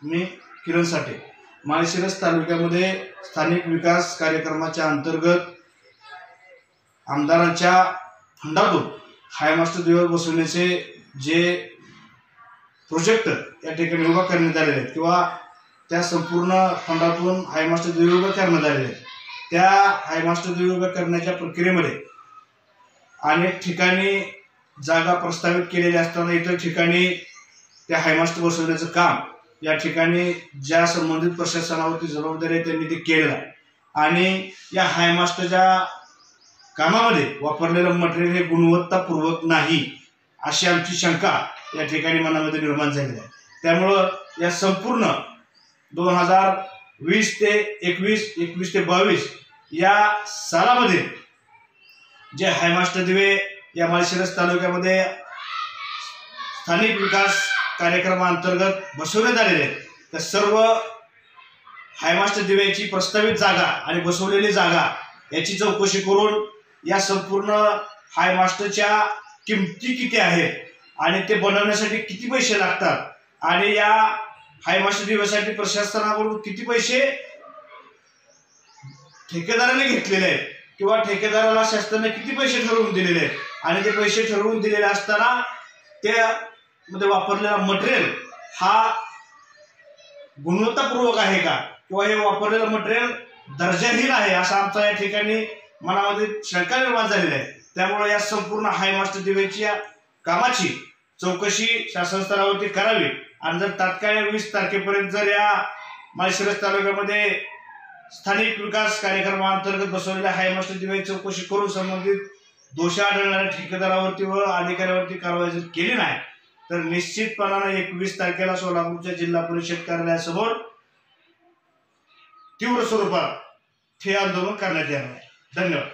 मी किरण साठे माळशिरस तालुक्यामध्ये स्थानिक विकास कार्यक्रमाच्या अंतर्गत आमदारांच्या फंडातून हायमास्टर दिवे बसवण्याचे जे प्रोजेक्ट या ठिकाणी उभा करण्यात आलेले आहेत किंवा त्या संपूर्ण फंडातून हायमास्टर दिवे उभे करण्यात आलेले आहेत, त्या हायमास्टर दिवे उभे करण्याच्या प्रक्रियेमध्ये अनेक ठिकाणी जागा प्रस्तावित केलेल्या असताना इतर ठिकाणी त्या हायमास्टर बसवण्याचं काम या ठिकाणी ज्या संबंधित प्रशासनावरती जबाबदारी आहे त्यांनी ते केलेलं आहे आणि या हायमास्टरच्या कामामध्ये वापरलेलं मटेरियल हे गुणवत्तापूर्वक नाही अशी आमची शंका या ठिकाणी मनामध्ये निर्माण झालेली आहे। त्यामुळं या संपूर्ण 2020 ते 21, 21 ते 22 या सालामध्ये जे हायमास्टर दिवे या माळशिरस तालुक्यामध्ये स्थानिक विकास कार्यक्रमाअंतर्गत बसवण्यात आलेले आहेत, त्या सर्व हायमास्टर दिव्याची प्रस्तावित जागा आणि बसवलेली जागा याची चौकशी करून या संपूर्ण हायमास्टरच्या किमती किती आहेत आणि ते बनवण्यासाठी किती पैसे लागतात आणि या हायमास्टर दिव्यासाठी प्रशासनाकडून किती पैसे ठेकेदाराने घेतलेले आहेत किंवा ठेकेदाराला शासनाने किती पैसे ठरवून दिलेले आहेत आणि ते पैसे ठरवून दिलेले असताना त्यामध्ये वापरलेला मटेरियल हा गुणवत्तापूर्वक आहे का किंवा हे वापरलेलं मटेरियल दर्जाहीन आहे असा आमचा या ठिकाणी मनामध्ये शंका निर्माण झालेली आहे। त्यामुळे या संपूर्ण हायमास्टर दिव्याची कामाची चौकशी शासन स्तरावरती करावी आणि जर तात्काळ 20 तारखेपर्यंत जर या माळशिरस तालुक्यामध्ये स्थानिक विकास कार्यक्रमाअंतर्गत बसवलेल्या हायमास्टर दिव्याची चौकशी करून संबंधित दोष आढळणाऱ्या ठेकेदारावरती व अधिकाऱ्यावरती कारवाई जर केली नाही तर निश्चितपणाने 21 तारखेला सोलापूरच्या जिल्हा परिषद कार्यालयासमोर तीव्र स्वरूपात ठिय्या आंदोलन करण्यात येणार आहे। धन्यवाद।